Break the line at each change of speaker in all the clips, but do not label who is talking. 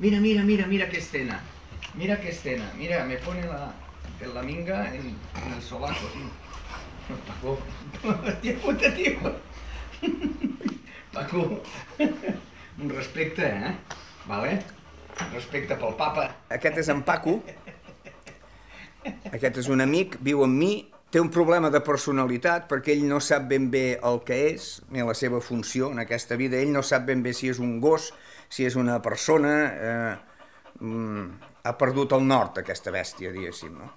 Mira, mira, mira, mira qué escena. Mira qué escena. Mira, me pone la minga en el sobaco, tío. Paco. Hòstia puta, tio. Paco. Un respecte, Vale? Respecte pel papa. Aquest és en Paco. Aquest és un amic, viu amb mi. Té un problema de personalitat perquè ell no sap ben bé el que és, ni la seva funció en aquesta vida. Ell no sap ben bé si és un gos, si és una persona. Ha perdut el nord, aquesta bèstia, diguéssim, no?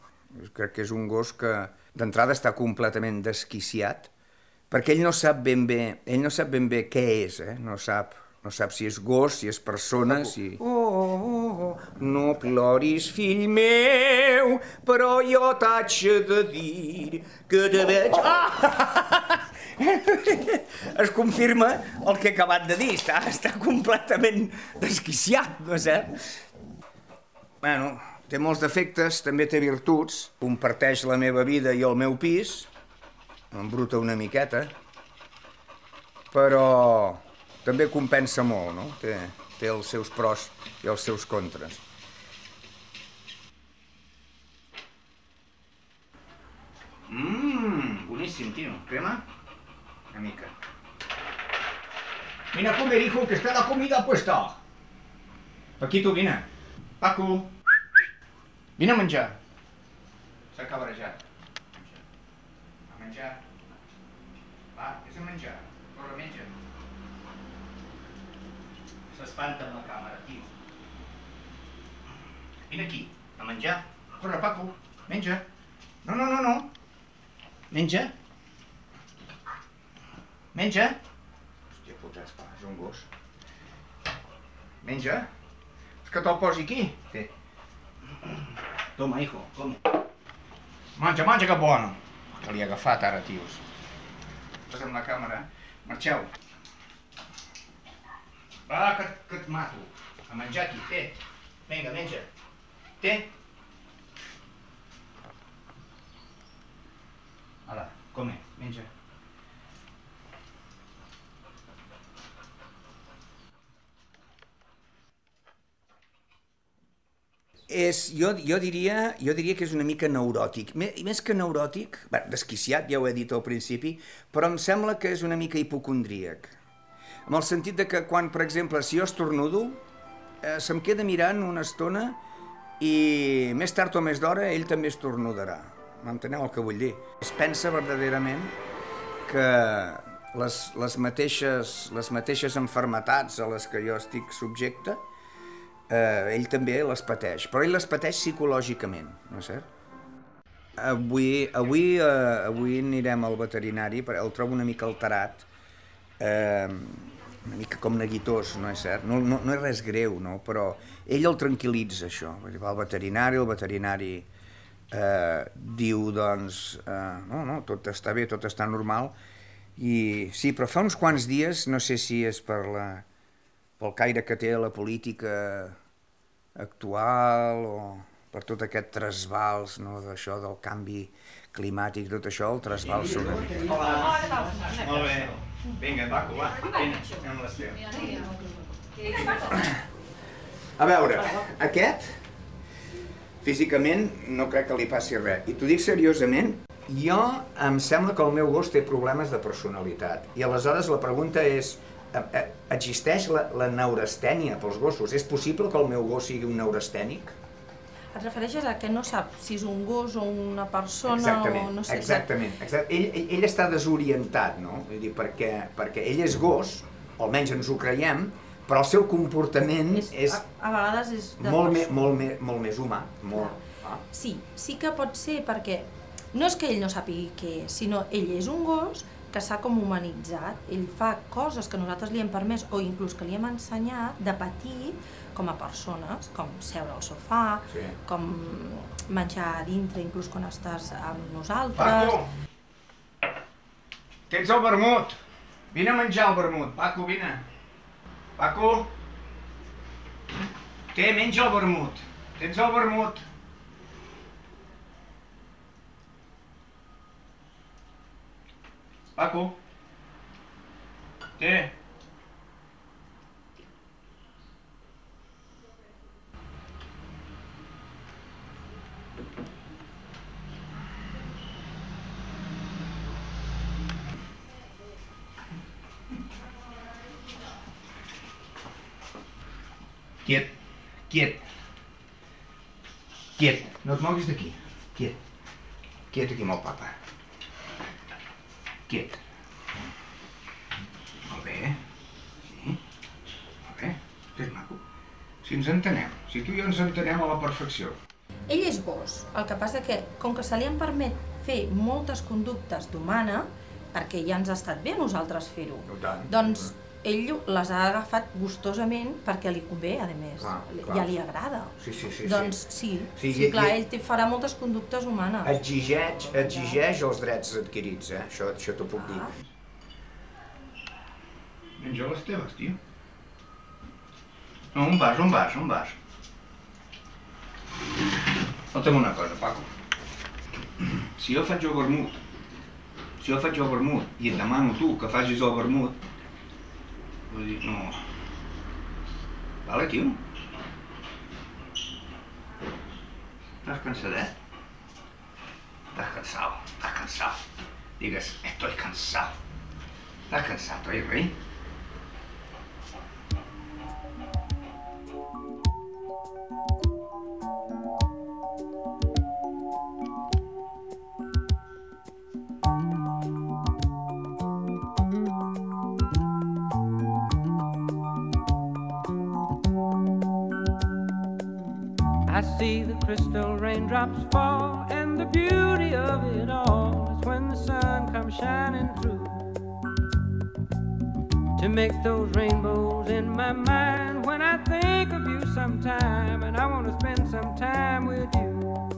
Crec que és un gos que d'entrada està completament desquiciat, perquè ell no sap ben bé què és, no sap si és gos, si és persona, si... Oh, no ploris, fill meu, però jo t'haig de dir que te veig... Es confirma el que he acabat de dir, està completament desquiciat, no és cert? Bueno, té molts defectes, també té virtuts, comparteix la meva vida i el meu pis, m'embruta una miqueta, però també compensa molt, no? Té els seus pros i els seus contres. Boníssim, tio. Crema? Una mica. Mira comer, hijo, que está la comida puesta. Paquito, vine. Paco. Vine a menjar. S'ha cabrejat. A menjar. Va, és a menjar. Corre, menja. S'espanta amb la càmera, tio. Vine aquí, a menjar. Corre, Paco, menja. No. Menja. Menja. Hòstia puta, esclar, és un gos. Menja. És que te'l posi aquí. Té. Toma, hijo, come. Menja, que bona. Que li he agafat ara, tios. Estàs amb la càmera. Marxeu. Va, que et mato. A menjar aquí, té. Vinga, menja. Té. Ala, come, menja. Jo diria que és una mica neuròtic. Més que neuròtic, desquiciat, ja ho he dit al principi, però em sembla que és una mica hipocondríac. En el sentit de que quan, per exemple, si jo estornudo, se'm queda mirant una estona i més tard o més d'hora ell també estornudarà. M'enteneu el que vull dir? Es pensa verdaderament que les mateixes malalties a les que jo estic subjecte, ell també les pateix, però ell les pateix psicològicament, no és cert? Avui anirem al veterinari, perquè el trobo una mica alterat, una mica com neguitós, no és cert? No és res greu, no? Però ell el tranquil·litza, això. Va al veterinari, el veterinari diu, doncs, no, tot està bé, tot està normal, i sí, però fa uns quants dies, no sé si és pel caire que té la política actual o per tot aquest trasbals, no, d'això del canvi climàtic, tot això, el trasbals una mica. Hola! Molt bé. Vinga, Paco, va, anem a l'Esteve. A veure, aquest, físicament, no crec que li passi res. I t'ho dic seriosament, em sembla que el meu gos té problemes de personalitat. I aleshores la pregunta és, existeix la neurastènia pels gossos? És possible que el meu gos sigui un neurastènic?
Et refereixes a que no sap si és un gos o una persona o no sé...
Exactament. Ell està desorientat, no? Vull dir, perquè ell és gos, o almenys ens ho creiem, però el seu comportament és...
A vegades és...
Molt més humà.
Sí que pot ser perquè no és que ell no sàpigui què és, sinó ell és un gos que s'ha com humanitzat, ell fa coses que nosaltres li hem permès o inclús que li hem ensenyat de petit com a persones, com seure al sofà, com menjar a dintre inclús quan estàs amb nosaltres.
tens el vermut. Vine a menjar el vermut. Paco, vine. Paco. Menja el vermut. Tens el vermut. Paco. Quiet, quiet, quiet, no et moguis d'aquí, quiet, quiet aquí amb el papa, quiet. Molt bé, sí, molt bé, que és maco. Si ens entenem, si tu i jo ens entenem a la perfecció.
Ell és gos, el que passa que, com que se li han permet fer moltes conductes d'humana, perquè ja ens ha estat bé a nosaltres fer-ho, doncs ell les ha agafat gustosament perquè li convé, a més, ja li agrada.
Sí.
Doncs sí, clar, ell farà moltes conductes humanes.
Exigeix els drets adquirits, això t'ho puc dir. Menja les teves, tio. No, on vas? Escolta'm una cosa, Paco. Si jo faig el vermut, i et demano tu que facis el vermut, vull dir, no... Vale, tio? ¿Estás cansadet? Estás cansado. Digues, estoy cansado. Estás cansado, oi, rei?
I see the crystal raindrops fall, and the beauty of it all is when the sun comes shining through to make those rainbows in my mind when I think of you sometime, and I want to spend some time with you,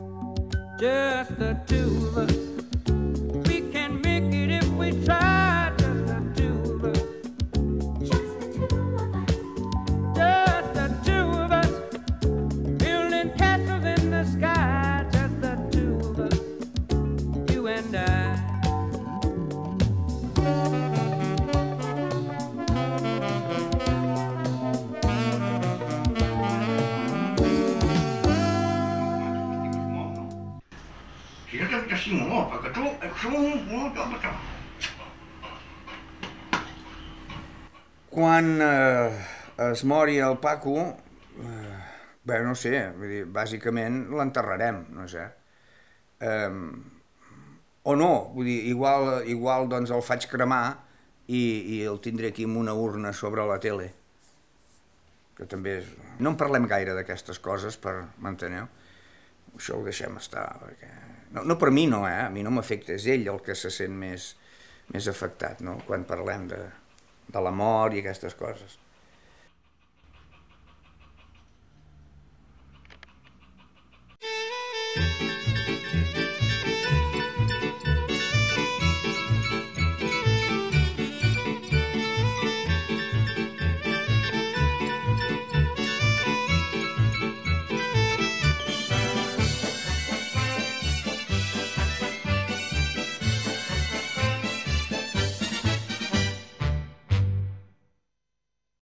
just the two of us. We can make it if we try, just the two of us.
Quan es mori el Paco, bé, no sé, vull dir, bàsicament l'enterrarem, no sé. O no, vull dir, igual doncs el faig cremar i el tindré aquí en una urna sobre la tele. Que també és... No en parlem gaire d'aquestes coses, m'enteneu? Això ho deixem estar, perquè... No per mi no, a mi no m'afecta, és ell el que se sent més afectat, no?, quan parlem de la mort i aquestes coses.